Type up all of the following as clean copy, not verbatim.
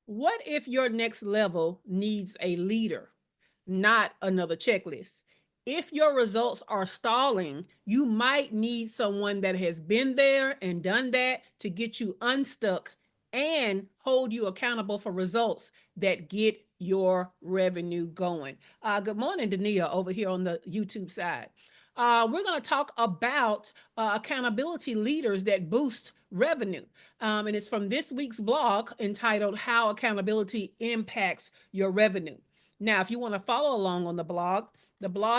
What if your next level needs a leader, not another checklist? If your results are stalling, you might need someone that has been there and done that to get you unstuck and hold you accountable for results that get your revenue going. Good morning, Dania, over here on the YouTube side. We're going to talk about accountability leaders that boost revenue. And it's from this week's blog entitled How Accountability Impacts Your Revenue. Now, if you want to follow along on the blog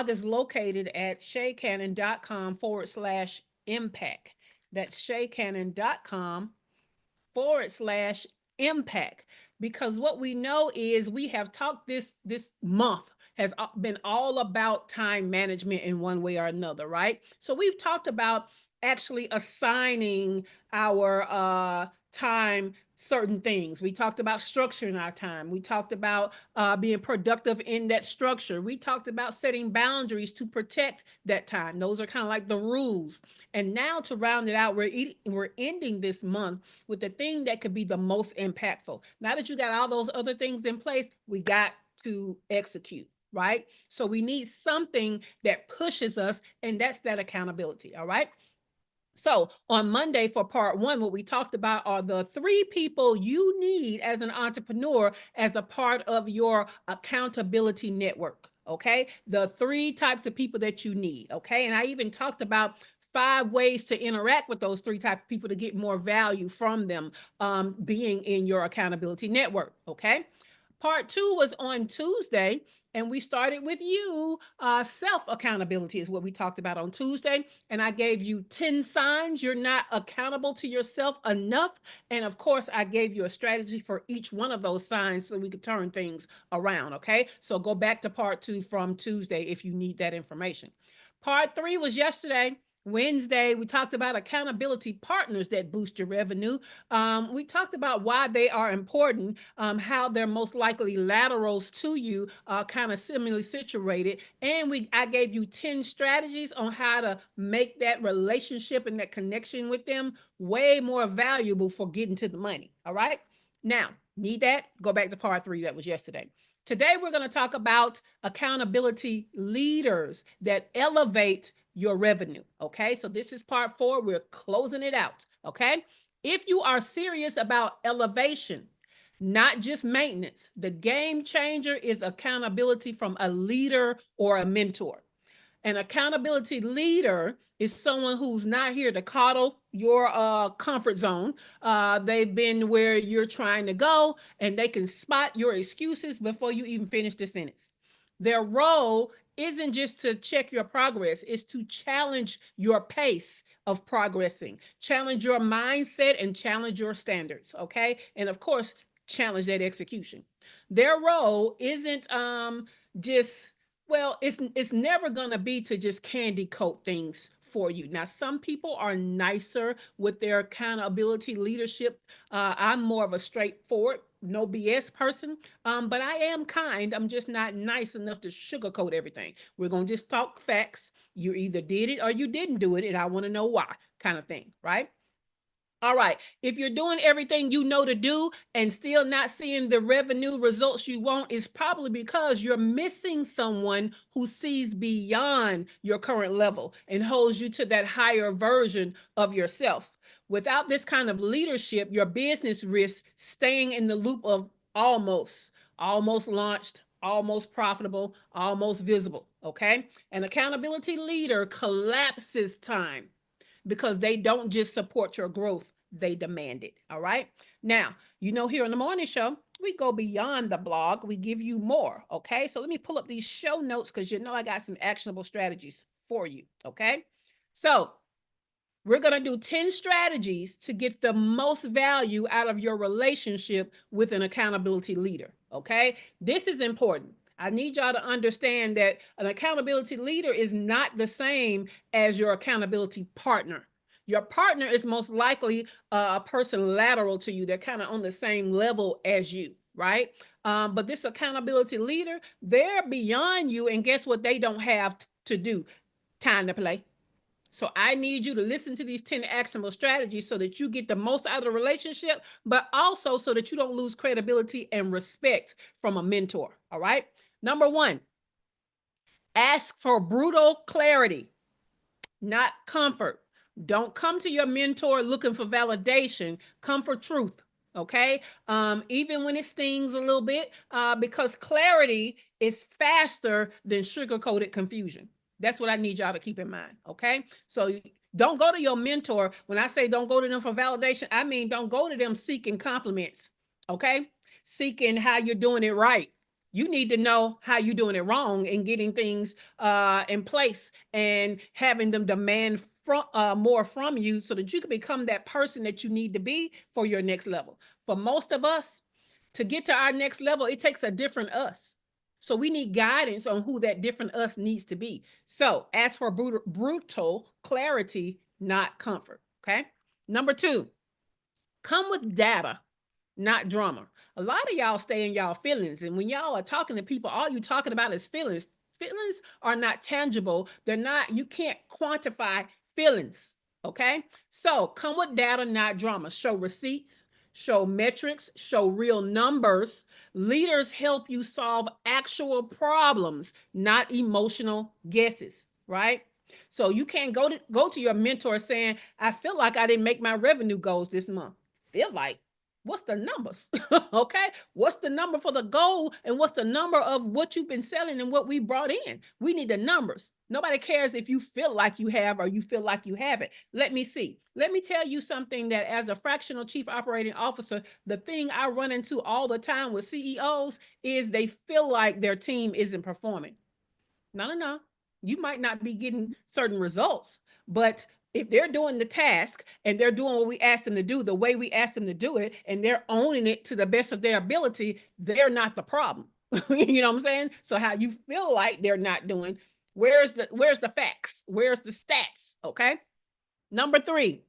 is located at shaycannon.com/impact. That's shaycannon.com/impact, because what we know is we have talked this month has been all about time management in one way or another, right? So we've talked about actually assigning our time certain things. We talked about structuring our time. We talked about being productive in that structure. We talked about setting boundaries to protect that time. Those are kind of like the rules. And now to round it out, we're ending this month with the thing that could be the most impactful. Now that you got all those other things in place, we got to execute, right? So we need something that pushes us, and that's that accountability, all right? So on Monday for part one, what we talked about are the three people you need as an entrepreneur as a part of your accountability network. Okay. The three types of people that you need. Okay. And I even talked about 5 ways to interact with those three types of people to get more value from them being in your accountability network. Okay. Part two was on Tuesday, and we started with you. Self accountability is what we talked about on Tuesday. And I gave you 10 signs you're not accountable to yourself enough. And of course, I gave you a strategy for each one of those signs so we could turn things around. Okay. So go back to part two from Tuesday if you need that information. Part three was yesterday. Wednesday, we talked about accountability partners that boost your revenue. We talked about why they are important, how they're most likely laterals to you, kind of similarly situated. And I gave you 10 strategies on how to make that relationship and that connection with them way more valuable for getting to the money. All right. Now, need that? Go back to part three that was yesterday. Today, we're going to talk about accountability leaders that elevate your revenue. Okay. So this is part four. We're closing it out. Okay. If you are serious about elevation, not just maintenance, the game changer is accountability from a leader or a mentor. An accountability leader is someone who's not here to coddle your comfort zone. They've been where you're trying to go, and they can spot your excuses before you even finish the sentence. Their role isn't just to check your progress, it's to challenge your pace of progressing, challenge your mindset, and challenge your standards. Okay. And of course, challenge that execution. Their role isn't just, well, it's never gonna be to just candy coat things for you. Now, some people are nicer with their accountability leadership. I'm more of a straightforward, no BS person, but I am kind. I'm just not nice enough to sugarcoat everything. We're gonna just talk facts. You either did it or you didn't do it, and I want to know why, kind of thing, right? All right. If you're doing everything you know to do and still not seeing the revenue results you want, it's probably because you're missing someone who sees beyond your current level and holds you to that higher version of yourself. Without this kind of leadership, your business risks staying in the loop of almost launched, almost profitable, almost visible. Okay. An accountability leader collapses time because they don't just support your growth, they demand it. All right. Now, here on the morning show, we go beyond the blog, we give you more. Okay. So let me pull up these show notes because I got some actionable strategies for you. Okay. So we're going to do 10 strategies to get the most value out of your relationship with an accountability leader. Okay. This is important. I need y'all to understand that an accountability leader is not the same as your accountability partner. Your partner is most likely a person lateral to you. They're kind of on the same level as you, right? But this accountability leader, they're beyond you. And guess what? They don't have to do time to play. So I need you to listen to these 10 actionable strategies so that you get the most out of the relationship, but also so that you don't lose credibility and respect from a mentor. All right. Number one, ask for brutal clarity, not comfort. Don't come to your mentor looking for validation. Come for truth. Okay. Even when it stings a little bit, because clarity is faster than sugar coated confusion. That's what I need y'all to keep in mind. Okay. So don't go to your mentor. When I say don't go to them for validation, I mean don't go to them seeking compliments. Okay. Seeking how you're doing it right. You need to know how you're doing it wrong and getting things in place and having them demand more from you so that you can become that person that you need to be for your next level. For most of us, to get to our next level, it takes a different us. So we need guidance on who that different us needs to be. So ask for brutal clarity, not comfort. Okay. Number two, come with data, not drama. A lot of y'all stay in y'all feelings. And when y'all are talking to people, all you talking about is feelings. Feelings are not tangible. They're not, you can't quantify feelings. Okay. So come with data, not drama. Show receipts, show metrics, show real numbers. Leaders help you solve actual problems, not emotional guesses. Right. So you can't go to your mentor saying, I feel like I didn't make my revenue goals this month. Feel like, what's the numbers? Okay. What's the number for the goal? And what's the number of what you've been selling and what we brought in? We need the numbers. Nobody cares if you feel like you have or you feel like you haven't. Let me see. Let me tell you something that as a fractional chief operating officer, the thing I run into all the time with CEOs is they feel like their team isn't performing. No, no, no. You might not be getting certain results, but if they're doing the task and they're doing what we asked them to do, the way we asked them to do it, and they're owning it to the best of their ability, they're not the problem. You know what I'm saying? So how you feel like they're not doing, where's the facts? Where's the stats? Okay. Number three,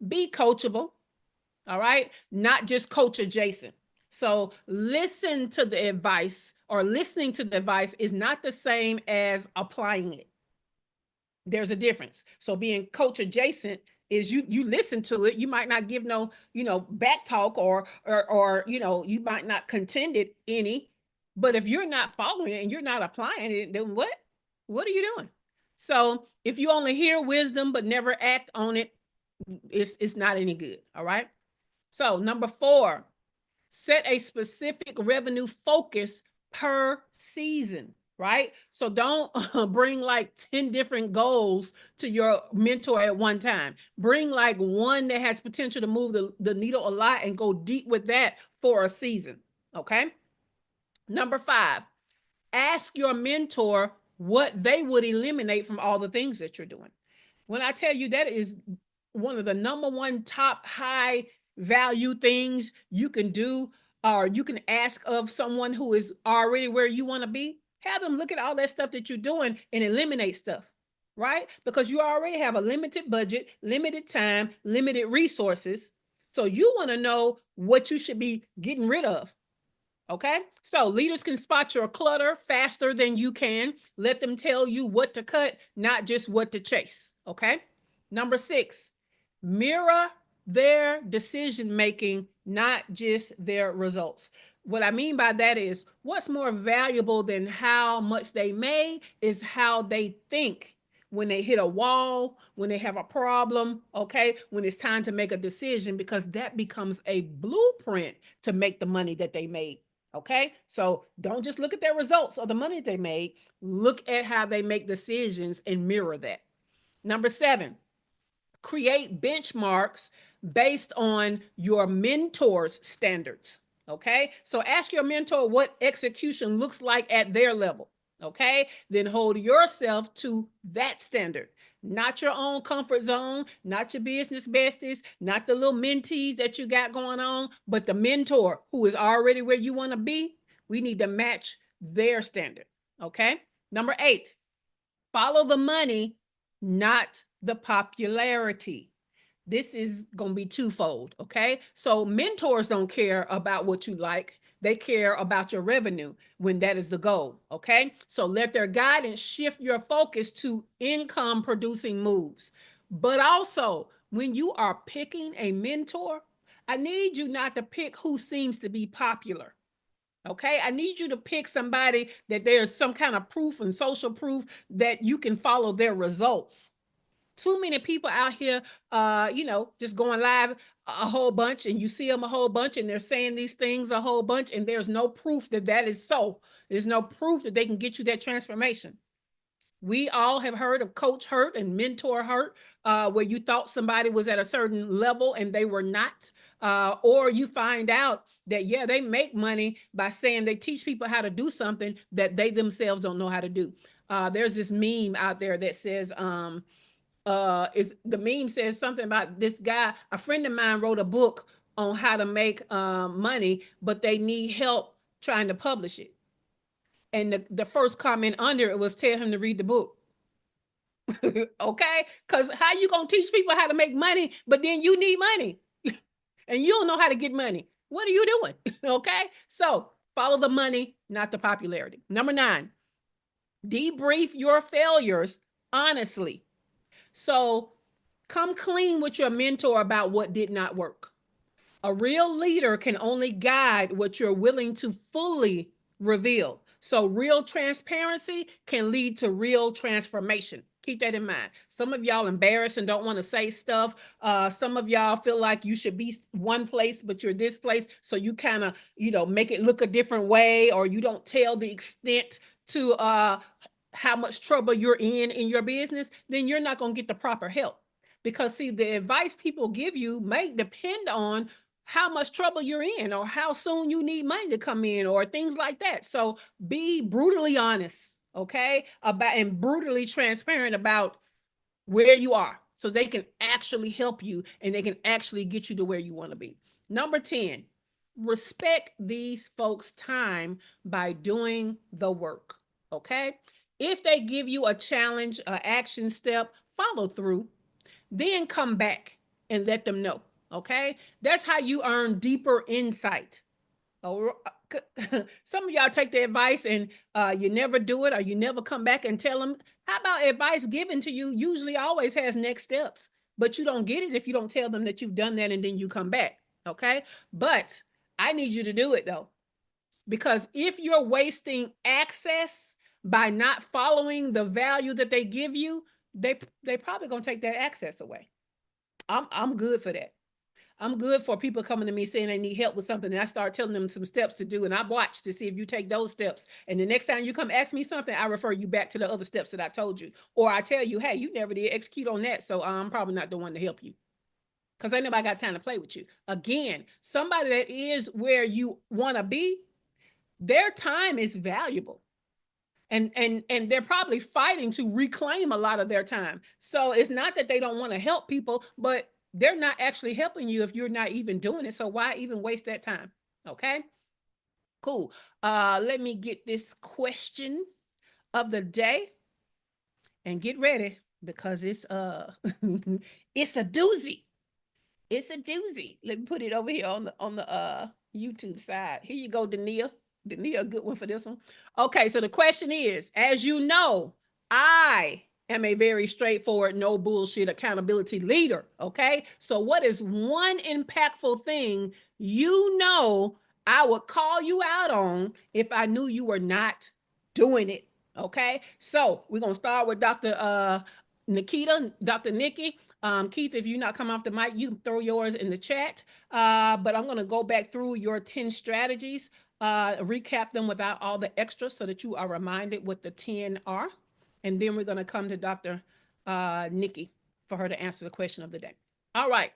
be coachable. All right. Not just coach adjacent. So listen to the advice, or listening to the advice is not the same as applying it. There's a difference. So being coach adjacent is you listen to it. You might not give no, back talk, or you might not contend it any. But if you're not following it and you're not applying it, then what are you doing? So if you only hear wisdom but never act on it, it's not any good. All right. So number four, set a specific revenue focus per season, right? So don't bring like 10 different goals to your mentor at one time. Bring like one that has potential to move the needle a lot and go deep with that for a season. Okay. Number five, ask your mentor what they would eliminate from all the things that you're doing. When I tell you that is one of the number one top high value things you can do, or you can ask of someone who is already where you want to be, have them look at all that stuff that you're doing and eliminate stuff, right? Because you already have a limited budget, limited time, limited resources. So you want to know what you should be getting rid of. Okay. So leaders can spot your clutter faster than you can. Let them tell you what to cut, not just what to chase. Okay. Number six, mirror their decision making, not just their results. What I mean by that is what's more valuable than how much they made is how they think when they hit a wall, when they have a problem, okay, when it's time to make a decision, because that becomes a blueprint to make the money that they made. Okay. So don't just look at their results or the money they made. Look at how they make decisions and mirror that. Number seven, create benchmarks based on your mentor's standards. Okay. So ask your mentor what execution looks like at their level. Okay. Then hold yourself to that standard. Not your own comfort zone, not your business besties, not the little mentees that you got going on, but the mentor who is already where you want to be. We need to match their standard. Okay. Number eight, follow the money, not the popularity. this is going to be twofold. Okay. So mentors don't care about what you like. They care about your revenue when that is the goal. Okay. So let their guidance shift your focus to income producing moves. But also, when you are picking a mentor, I need you not to pick who seems to be popular. Okay. I need you to pick somebody that there's some kind of proof and social proof that you can follow their results. Too many people out here, just going live a whole bunch, and you see them a whole bunch, and they're saying these things a whole bunch, and there's no proof that that is so. There's no proof that they can get you that transformation. We all have heard of coach hurt and mentor hurt, where you thought somebody was at a certain level and they were not. Or you find out that, yeah, they make money by saying they teach people how to do something that they themselves don't know how to do. There's this meme out there that says, is the meme says something about this guy. A friend of mine wrote a book on how to make money, but they need help trying to publish it. And the first comment under it was, tell him to read the book. Okay, because how you gonna teach people how to make money, but then you need money and you don't know how to get money? What are you doing? Okay, so follow the money, not the popularity. Number 9, debrief your failures honestly. So come clean with your mentor about what did not work. A real leader can only guide what you're willing to fully reveal. So, real transparency can lead to real transformation. Keep that in mind. Some of y'all embarrassed and don't want to say stuff. Some of y'all feel like you should be one place, but you're this place. So you kind of, make it look a different way, or you don't tell the extent to how much trouble you're in your business. Then you're not going to get the proper help. Because, see, the advice people give you may depend on how much trouble you're in, or how soon you need money to come in, or things like that. So be brutally honest, okay, about and brutally transparent about where you are, so they can actually help you and they can actually get you to where you want to be. Number 10, respect these folks' time by doing the work. Okay. If they give you a challenge, an action step, follow through, then come back and let them know. Okay. That's how you earn deeper insight. Oh, some of y'all take the advice and you never do it, or you never come back and tell them. How about advice given to you usually always has next steps, but you don't get it if you don't tell them that you've done that and then you come back. Okay. But I need you to do it though, because if you're wasting access by not following the value that they give you, they probably gonna take that access away. I'm good for that. I'm good for people coming to me saying they need help with something, and I start telling them some steps to do, and I watch to see if you take those steps. And the next time you come ask me something, I refer you back to the other steps that I told you, or I tell you, hey, you never did execute on that, so I'm probably not the one to help you, because ain't nobody got time to play with you. Again, somebody that is where you want to be, their time is valuable, and they're probably fighting to reclaim a lot of their time. So it's not that they don't want to help people, but they're not actually helping you if you're not even doing it. So why even waste that time? Okay, cool. Let me get this question of the day and get ready, because it's it's a doozy. It's a doozy. Let me put it over here on the YouTube side. Here you go, Dania. Dania, a good one for this one. Okay, so the question is, as you know, I am a very straightforward, no bullshit accountability leader. Okay, so what is one impactful thing I would call you out on if I knew you were not doing it? Okay, so we're gonna start with Dr. Nikita, Dr. Nikki. Keith, if you not come off the mic, you can throw yours in the chat. But I'm going to go back through your 10 strategies, recap them without all the extras so that you are reminded what the 10 are. And then we're going to come to Dr. Nikki for her to answer the question of the day. All right.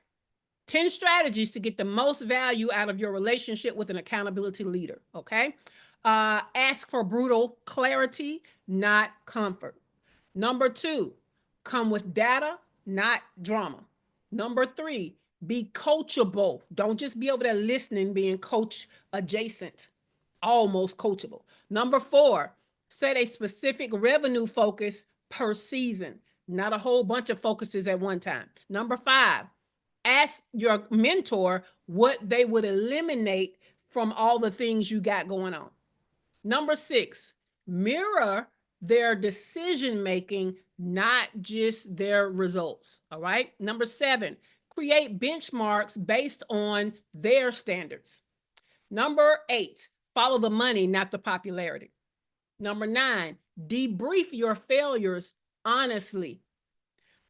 10 strategies to get the most value out of your relationship with an accountability leader. Okay. Ask for brutal clarity, not comfort. Number 2, come with data, not drama. Number 3, be coachable. Don't just be over there listening, being coach adjacent, almost coachable. Number 4, set a specific revenue focus per season, not a whole bunch of focuses at one time. Number 5, Ask your mentor what they would eliminate from all the things you got going on. Number 6, mirror their decision making, not just their results. All right. Number 7, create benchmarks based on their standards. Number 8, follow the money, not the popularity. Number 9, debrief your failures honestly.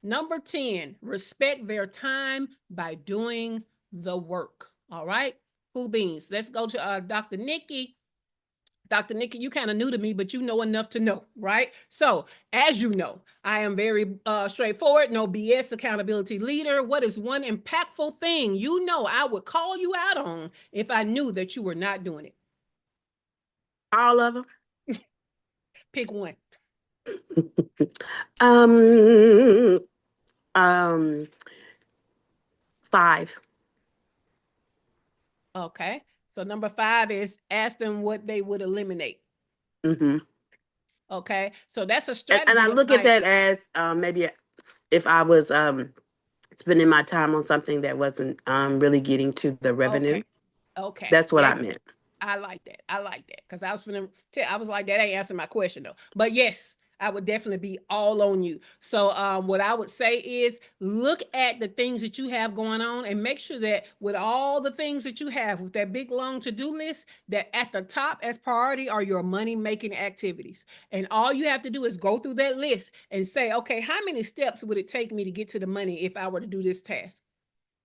Number 10, respect their time by doing the work. All right. Cool beans. Let's go to Dr. Nikki. Dr. Nikki, you kind of new to me, but you know enough to know, right? So, as you know, I am very straightforward, no BS accountability leader. What is one impactful thing you know I would call you out on if I knew that you were not doing it? All of them. Pick one. um, um, 5. Okay. So, number 5 is ask them what they would eliminate. Mm-hmm. Okay. So, that's a And I strategy of look at like, that as maybe if I was spending my time on something that wasn't really getting to the revenue. okay, okay. That's what I That's meant. I like that. I like that because I was finna tell. I was like, that ain't answering my question though. But yes, I would definitely be all on you. So, what I would say is look at the things that you have going on and make sure that with all the things that you have with that big long to do list, that at the top as priority are your money making activities. And all you have to do is go through that list and say, okay, how many steps would it take me to get to the money if I were to do this task?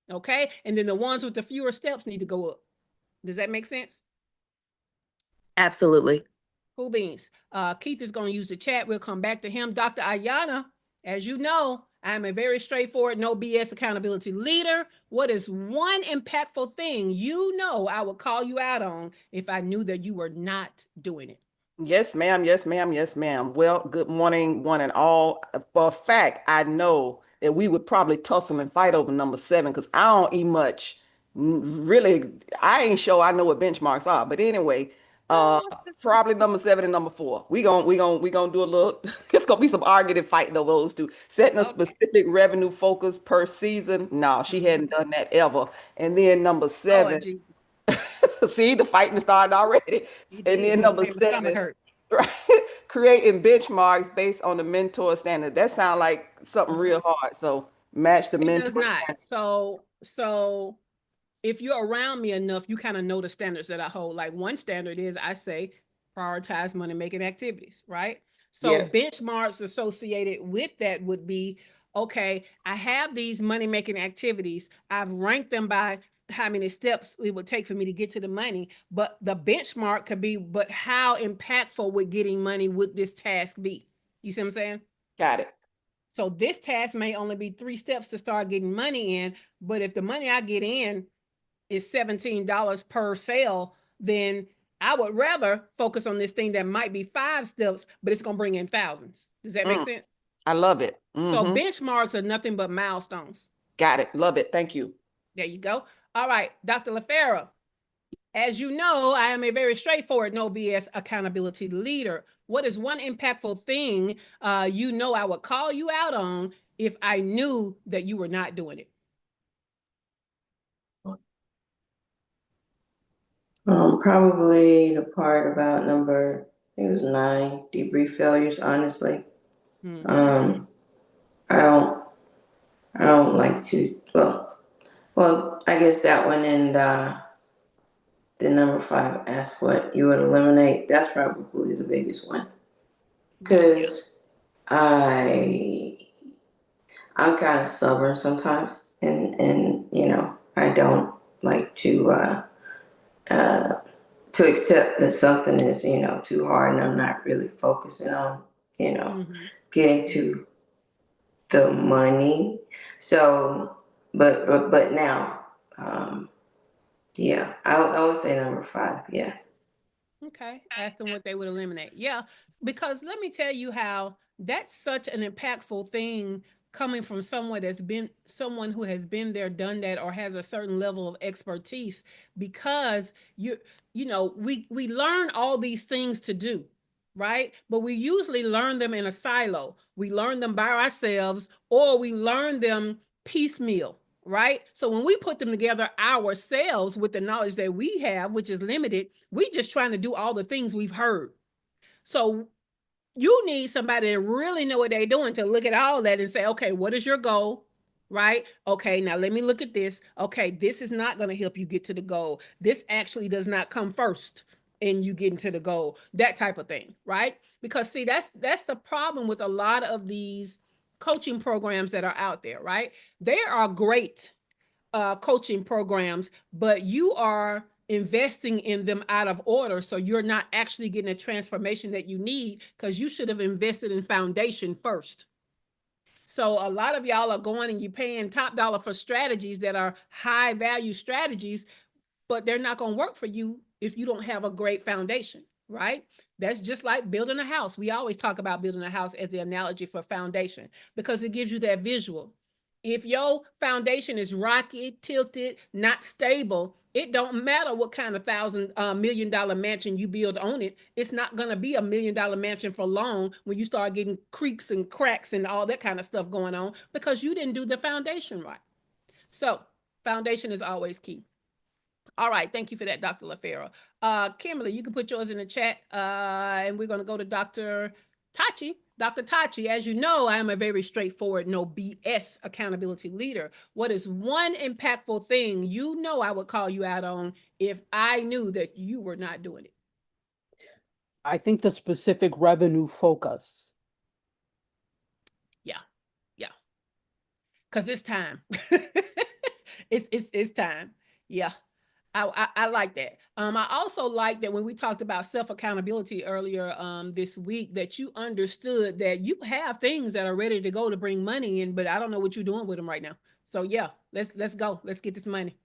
Okay, and then the ones with the fewer steps need to go up. Does that make sense? Absolutely. Cool beans. Keith is going to use the chat. We'll come back to him. Dr. Ayana, as you know, I'm a very straightforward, no BS accountability leader. What is one impactful thing you know I would call you out on if I knew that you were not doing it? Yes, ma'am. Yes, ma'am. Yes, ma'am. Well, good morning, one and all. For a fact, I know that we would probably tussle and fight over number 7 because I don't eat much. Really, I ain't sure I know what benchmarks are. But anyway, uh, probably number 7 and number 4. We gonna do a little. It's gonna be some arguing fighting over those two. Setting a Okay. specific revenue focus per season. No, she hadn't Mhm. done that ever. And then number Lord 7. Jesus. See, the fighting started already. You And did. then It number made my stomach 7, hurt. right, creating benchmarks based on the mentor standard. That sounds like something Mhm. real hard. So match the It does mentor not. standard. So if you're around me enough, you kind of know the standards that I hold. Like one standard is I say prioritize money making activities, right? So Yes, benchmarks associated with that would be okay, I have these money making activities. I've ranked them by how many steps it would take for me to get to the money, but the benchmark could be, but how impactful would getting money would this task be? You see what I'm saying? got it. So this task may only be 3 steps to start getting money in, but if the money I get in is $17 per sale, then I would rather focus on this thing that might be 5 steps, but it's going to bring in thousands. Does that make Mm, sense? I love it. So Hmm. benchmarks are nothing but milestones. Got it. Love it. Thank you. There you go. All right, Dr. LaFera. As you know, I am a very straightforward, no BS accountability leader. What is one impactful thing you know I would call you out on if I knew that you were not doing it? Probably the part about number, I think it was 9, debrief failures, honestly. Mm-hmm. Um, I don't, I don't like to, well, I guess that one and, the number 5, ask what you would eliminate. That's probably the biggest one. Yeah. Cause I, I'm kind of stubborn sometimes and, I don't like uh, to accept that something is, too hard and I'm not really focusing on, you know, Mm-hmm. getting to the money. So, but now, yeah, I would say number 5. Yeah. Okay. Ask them what they would eliminate. Yeah. Because let me tell you how that's such an impactful thing coming from someone who has been there, done that, or has a certain level of expertise because we learn all these things to do, right? But we usually learn them in a silo. We learn them by ourselves or we learn them piecemeal, right? So when we put them together ourselves with the knowledge that we have, which is limited, we just trying to do all the things we've heard. So you need somebody to really know what they're doing to look at all that and say, okay, what is your goal? Right? Okay, now let me look at this. Okay, this is not going to help you get to the goal. This actually does not come first in you getting to the goal. That type of thing, right? Because see, that's the problem with a lot of these coaching programs that are out there, right? They are great coaching programs, but you are investing in them out of order. So you're not actually getting a transformation that you need because you should have invested in foundation first. So a lot of y'all are going and you're paying top dollar for strategies that are high value strategies, but they're not going to work for you if you don't have a great foundation, right? That's just like building a house. We always talk about building a house as the analogy for foundation because it gives you that visual. If your foundation is rocky, tilted, not stable, it don't matter what kind of $1,000,000 mansion you build on it. It's not going to be $1,000,000 mansion for long when you start getting creaks and cracks and all that kind of stuff going on because you didn't do the foundation right. So foundation is always key. All right, thank you for that, Dr. LaFero. Kimberly, you can put yours in the chat, and we're going to go to Dr. Tachi. Dr. Tachi, as you know, I am a very straightforward, no BS accountability leader. What is one impactful thing you know I would call you out on if I knew that you were not doing it? I think the specific revenue focus. Yeah, yeah, because it's time. It's time. Yeah. I like that. I also like that when we talked about self accountability earlier this week, that you understood that you have things that are ready to go to bring money in, but I don't know what you're doing with them right now. So yeah, let's go. Let's get this money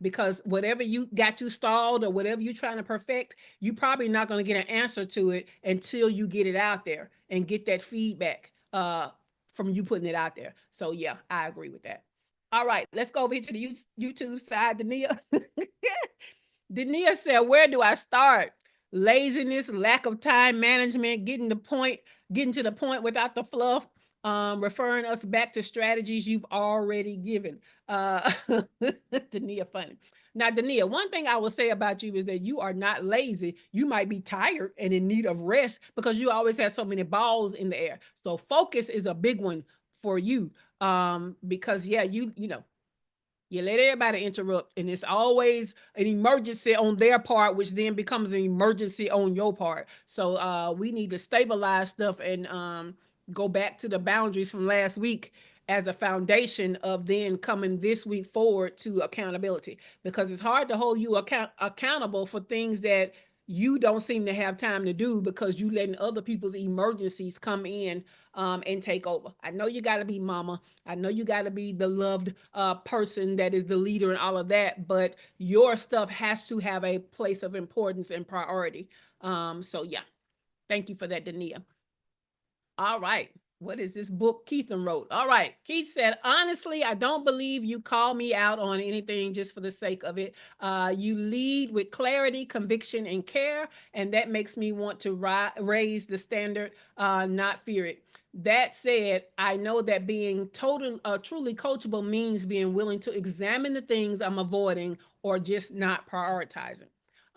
because whatever you got you stalled or whatever you're trying to perfect, you probably not going to get an answer to it until you get it out there and get that feedback from you putting it out there. So yeah, I agree with that. All right, let's go over here to the YouTube side, Dania. Dania said, where do I start? Laziness, lack of time management, getting to the point without the fluff, referring us back to strategies you've already given. Dania, funny. Now, Dania, one thing I will say about you is that you are not lazy. You might be tired and in need of rest because you always have so many balls in the air. So focus is a big one for you. Because yeah, you know, you let everybody interrupt, and it's always an emergency on their part, which then becomes an emergency on your part. So we need to stabilize stuff and go back to the boundaries from last week as a foundation of then coming this week forward to accountability, because it's hard to hold you accountable for things that you don't seem to have time to do because you letting other people's emergencies come in and take over. I know you got to be mama. I know you got to be the loved person that is the leader and all of that, but your stuff has to have a place of importance and priority. So yeah, thank you for that, Dania. All right. What is this book Keithan wrote? All right. Keith said, honestly, I don't believe you call me out on anything just for the sake of it. You lead with clarity, conviction, and care, and that makes me want to raise the standard, not fear it. That said, I know that being truly coachable means being willing to examine the things I'm avoiding or just not prioritizing.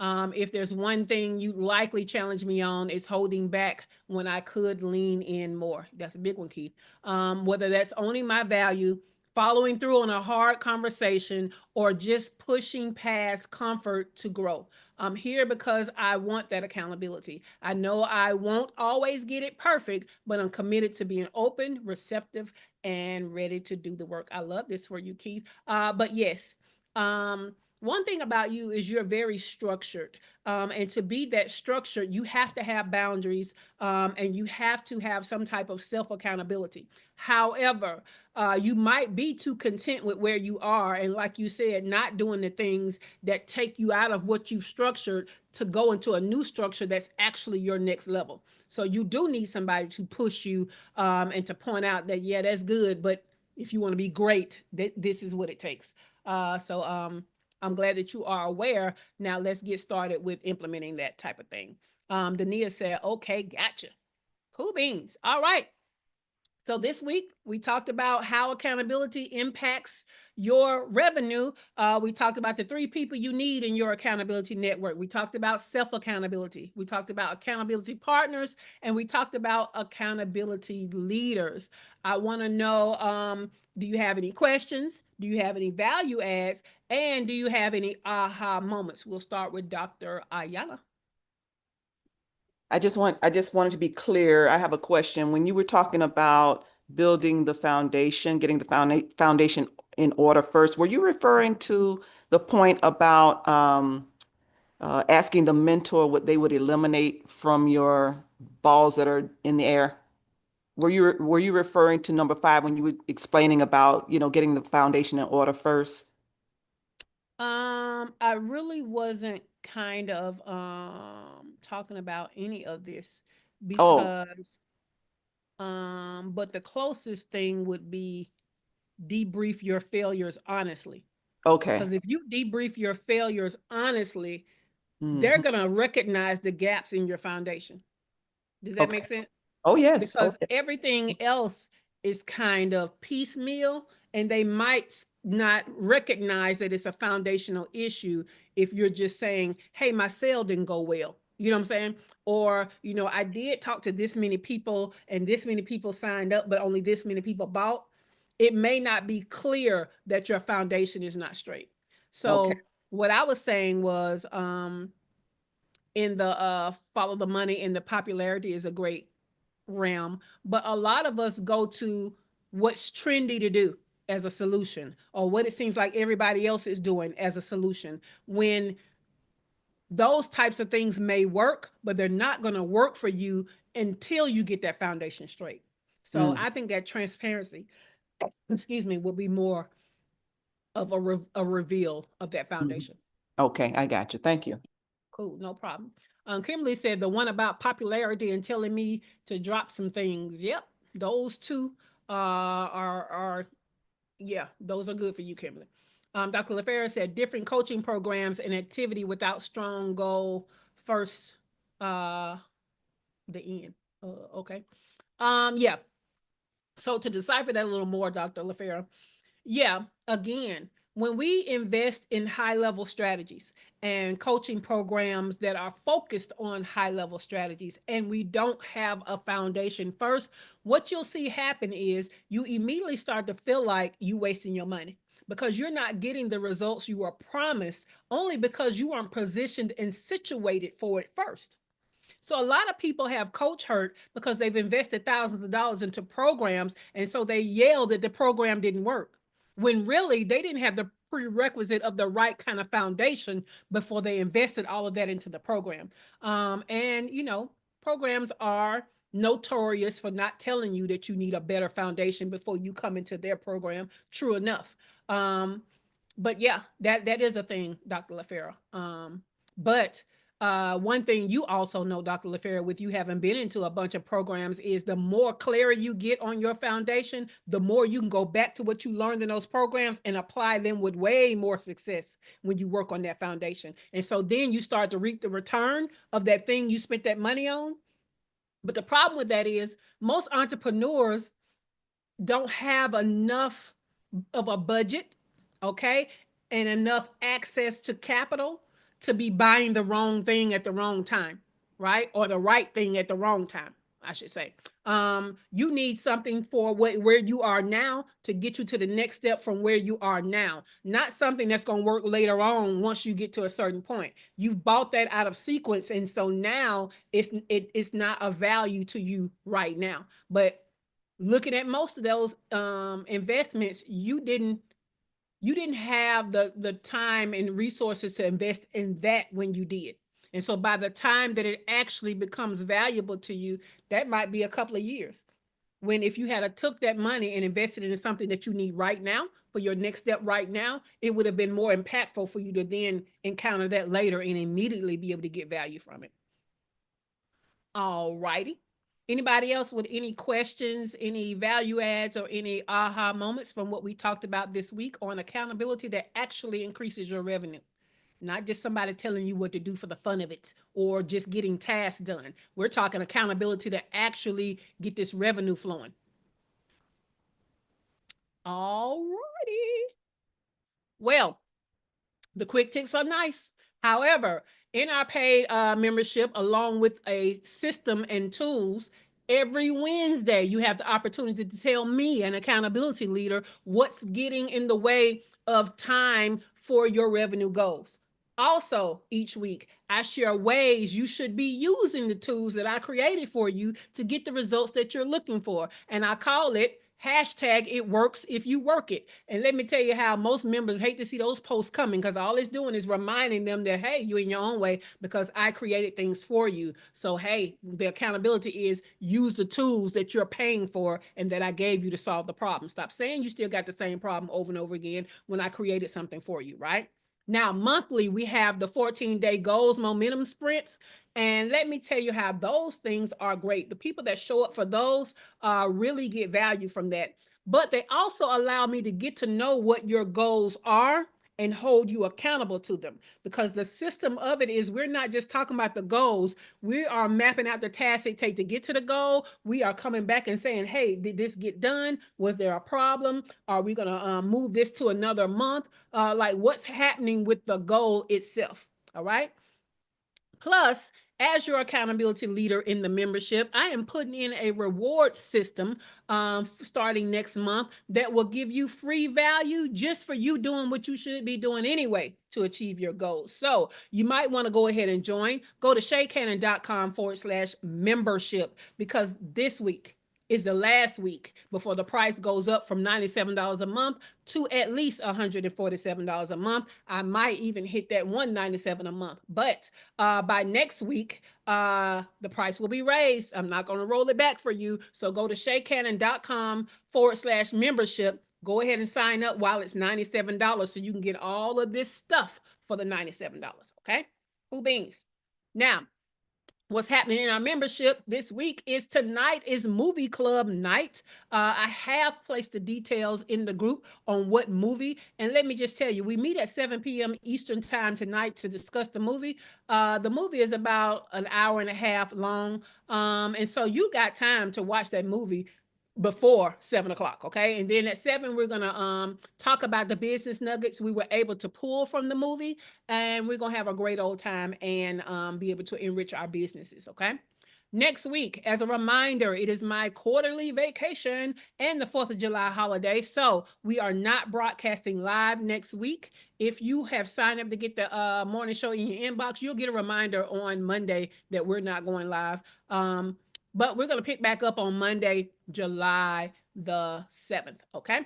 If there's one thing you likely challenge me on, is holding back when I could lean in more. That's a big one, Keith. Whether that's owning my value, following through on a hard conversation, or just pushing past comfort to grow. I'm here because I want that accountability. I know I won't always get it perfect, but I'm committed to being open, receptive, and ready to do the work. I love this for you, Keith. But yes, one thing about you is you're very structured. And to be that structured, you have to have boundaries, and you have to have some type of self accountability. However, you might be too content with where you are. And like you said, not doing the things that take you out of what you've structured to go into a new structure that's actually your next level. So you do need somebody to push you and to point out that, yeah, that's good. But if you want to be great, this is what it takes. So I'm glad that you are aware. Now let's get started with implementing that type of thing. Dania said, okay, gotcha. Cool beans. All right. So this week we talked about how accountability impacts your revenue. We talked about the 3 people you need in your accountability network. We talked about self accountability. We talked about accountability partners, and we talked about accountability leaders. I want to know, do you have any questions? Do you have any value adds? And do you have any aha moments? We'll start with Dr. Ayala. I just wanted to be clear. I have a question. When you were talking about building the foundation, getting the foundation in order first, were you referring to the point about asking the mentor what they would eliminate from your balls that are in the air? Were you referring to number 5 when you were explaining about, getting the foundation in order first? I really wasn't kind of talking about any of this Oh, because but the closest thing would be debrief your failures honestly. okay. Because if you debrief your failures honestly, they're Hmm. gonna recognize the gaps in your foundation. Does that Okay. make sense? Oh, yes. Oh, Because yes. everything else is kind of piecemeal and they might not recognize that it's a foundational issue if you're just saying, hey, my sale didn't go well. You know what I'm saying? Or, I did talk to this many people and this many people signed up, but only this many people bought. It may not be clear that your foundation is not straight. Okay. So what I was saying was in the follow the money and the popularity is a great realm, but a lot of us go to what's trendy to do as a solution or what it seems like everybody else is doing as a solution when those types of things may work, but they're not going to work for you until you get that foundation straight. So Mm. I think that transparency, excuse me, will be more of a reveal of that Mhm. foundation. Okay, I got you. Thank you. Cool, no problem. Kimberly said the one about popularity and telling me to drop some things. Yep, those two are yeah, those are good for you, Kimberly. Dr. LaFera said different coaching programs and activity without strong goal first. Uh, the end. Okay. Yeah. So to decipher that a little more, Dr. LaFera, yeah, again, when we invest in high level strategies and coaching programs that are focused on high level strategies and we don't have a foundation first, what you'll see happen is you immediately start to feel like you wasting your money because you're not getting the results you were promised only because you aren't positioned and situated for it first. So a lot of people have coach hurt because they've invested thousands of dollars into programs and so they yell that the program didn't work when really they didn't have the prerequisite of the right kind of foundation before they invested all of that into the program. And programs are notorious for not telling you that you need a better foundation before you come into their program. True enough. But yeah, that is a thing, Dr. LaFera. But one thing you also know, Dr. LaFera, with you having been into a bunch of programs, is the more clear you get on your foundation, the more you can go back to what you learned in those programs and apply them with way more success when you work on that foundation. And so then you start to reap the return of that thing you spent that money on. But the problem with that is most entrepreneurs don't have enough of a budget, okay, and enough access to capital to be buying the wrong thing at the wrong time, right? Or the right thing at the wrong time, I should say. You need something for where you are now to get you to the next step from where you are now, not something that's going to work later on once you get to a certain point. You've bought that out of sequence, and so now it's not a value to you right now. But looking at most of those investments, you didn't have the time and resources to invest in that when you did. And so by the time that it actually becomes valuable to you, that might be a couple of years. When if you had took that money and invested in something that you need right now for your next step right now, it would have been more impactful for you to then encounter that later and immediately be able to get value from it. All righty. Anybody else with any questions, any value adds, or any aha moments from what we talked about this week on accountability that actually increases your revenue? Not just somebody telling you what to do for the fun of it or just getting tasks done. We're talking accountability to actually get this revenue flowing. All righty. Well, the quick ticks are nice. However, in our paid membership, along with a system and tools, every Wednesday you have the opportunity to tell me, an accountability leader, what's getting in the way of time for your revenue goals. Also, each week, I share ways you should be using the tools that I created for you to get the results that you're looking for. And I call it hashtag it works if you work it. And let me tell you how most members hate to see those posts coming, because all it's doing is reminding them that, hey, you're in your own way because I created things for you. So, hey, the accountability is use the tools that you're paying for and that I gave you to solve the problem. Stop saying you still got the same problem over and over again when I created something for you, right? Now, monthly, we have the 14-day goals momentum sprints. And let me tell you how those things are great. The people that show up for those really get value from that. But they also allow me to get to know what your goals are and hold you accountable to them. Because the system of it is we're not just talking about the goals, we are mapping out the tasks it takes to get to the goal. We are coming back and saying, hey, did this get done? Was there a problem? Are we going to move this to another month? Like what's happening with the goal itself? All right. Plus, as your accountability leader in the membership, I am putting in a reward system starting next month that will give you free value just for you doing what you should be doing anyway to achieve your goals. So you might want to go ahead and join. Go to shaycannon.com/membership, because this week is the last week before the price goes up from $97 a month to at least $147 a month. I might even hit that $197 a month. But by next week, the price will be raised. I'm not going to roll it back for you. So go to shaycannon.com/membership. Go ahead and sign up while it's $97 so you can get all of this stuff for the $97. Okay? Who beans? Now, what's happening in our membership this week is tonight is movie club night. I have placed the details in the group on what movie. And let me just tell you, we meet at 7 p.m. Eastern time tonight to discuss the movie. The movie is about an hour and a half long. And so you got time to watch that movie before 7 o'clock. Okay. And then at 7, we're going to talk about the business nuggets we were able to pull from the movie. And we're going to have a great old time and be able to enrich our businesses. Okay. Next week, as a reminder, it is my quarterly vacation and the 4th of July holiday. So we are not broadcasting live next week. If you have signed up to get the morning show in your inbox, you'll get a reminder on Monday that we're not going live. But we're going to pick back up on Monday, July the 7th. Okay.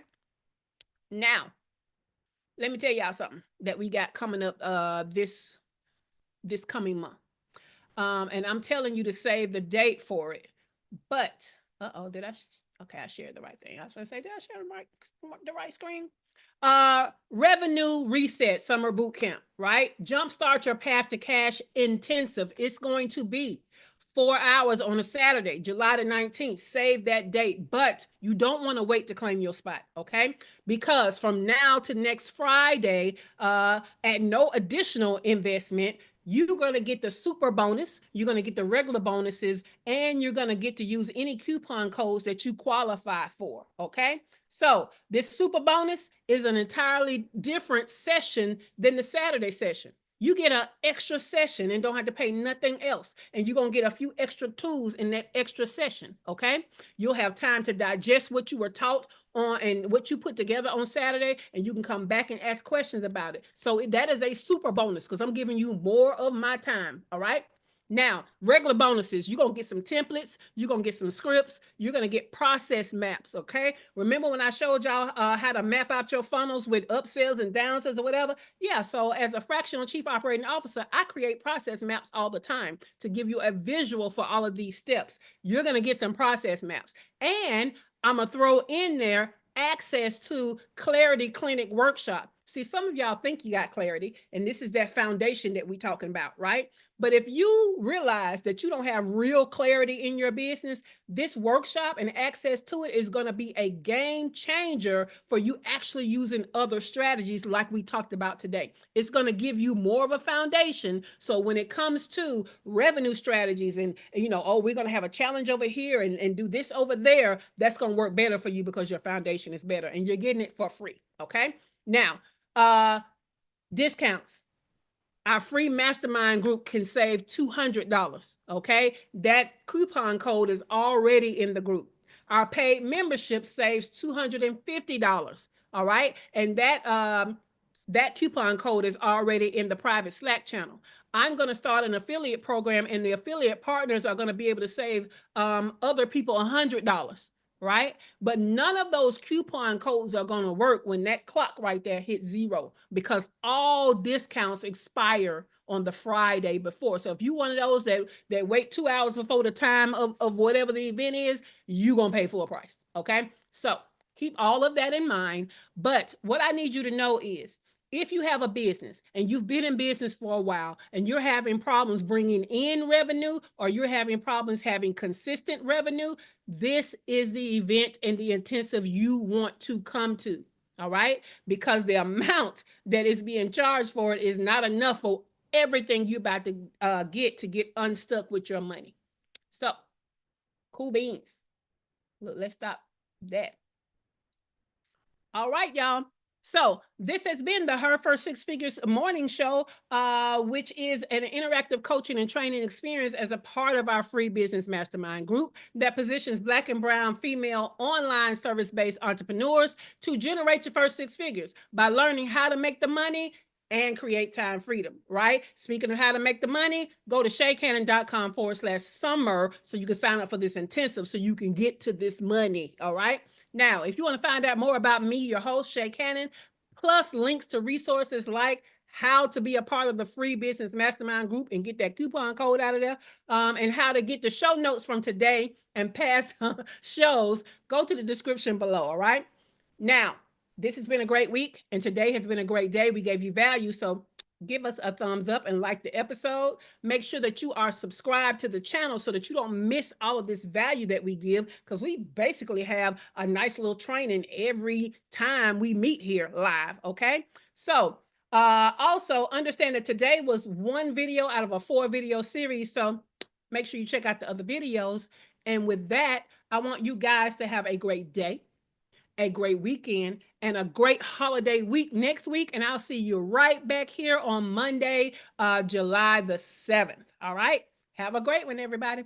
Now, let me tell y'all something that we got coming up this coming month. And I'm telling you to save the date for it. But, did I? Okay, I shared the right thing. I was going to say, did I share the right screen? Revenue reset summer boot camp, right? Jumpstart your path to cash intensive. It's going to be 4 hours on a Saturday, July the 19th. Save that date, but you don't want to wait to claim your spot, okay? Because from now to next Friday, at no additional investment, you're going to get the super bonus, you're going to get the regular bonuses, and you're going to get to use any coupon codes that you qualify for, okay? So this super bonus is an entirely different session than the Saturday session. You get an extra session and don't have to pay nothing else. And you're going to get a few extra tools in that extra session, okay? You'll have time to digest what you were taught on and what you put together on Saturday, and you can come back and ask questions about it. So that is a super bonus because I'm giving you more of my time, all right? Now, regular bonuses, you're going to get some templates, you're going to get some scripts, you're going to get process maps, okay? Remember when I showed y'all how to map out your funnels with upsells and downsells or whatever? Yeah, so as a fractional chief operating officer, I create process maps all the time to give you a visual for all of these steps. You're going to get some process maps. And I'm going to throw in there access to Clarity Clinic Workshop. See, some of y'all think you got clarity, and this is that foundation that we're talking about, right? But if you realize that you don't have real clarity in your business, this workshop and access to it is going to be a game changer for you actually using other strategies like we talked about today. It's going to give you more of a foundation. So when it comes to revenue strategies and, oh, we're going to have a challenge over here and do this over there, that's going to work better for you because your foundation is better and you're getting it for free. Okay. Now, discounts. Our free mastermind group can save $200. Okay. That coupon code is already in the group. Our paid membership saves $250. All right. And that coupon code is already in the private Slack channel. I'm going to start an affiliate program, and the affiliate partners are going to be able to save other people $100. Right? But none of those coupon codes are going to work when that clock right there hits 0, because all discounts expire on the Friday before. So if you one of those that wait 2 hours before the time of whatever the event is, you're going to pay full price. Okay. So keep all of that in mind. But what I need you to know is, if you have a business and you've been in business for a while and you're having problems bringing in revenue, or you're having problems having consistent revenue, this is the event and the intensive you want to come to. All right. Because the amount that is being charged for it is not enough for everything you're about to get unstuck with your money. So, cool beans. Look, let's stop that. All right, y'all. So this has been the Her First Six Figures morning show, which is an interactive coaching and training experience as a part of our free business mastermind group that positions Black and brown female online service-based entrepreneurs to generate your first six figures by learning how to make the money and create time freedom, right? Speaking of how to make the money, go to shaycannon.com/summer so you can sign up for this intensive so you can get to this money, all right? Now, if you want to find out more about me, your host, Shay Cannon, plus links to resources like how to be a part of the free business mastermind group and get that coupon code out of there, and how to get the show notes from today and past shows, go to the description below, all right? Now, this has been a great week, and today has been a great day. We gave you value, so give us a thumbs up and like the episode. Make sure that you are subscribed to the channel so that you don't miss all of this value that we give, because we basically have a nice little training every time we meet here live, okay? So also understand that today was one video out of a 4-video series, so make sure you check out the other videos. And with that, I want you guys to have a great day, a great weekend, and a great holiday week next week. And I'll see you right back here on Monday, July the 7th. All right. Have a great one, everybody.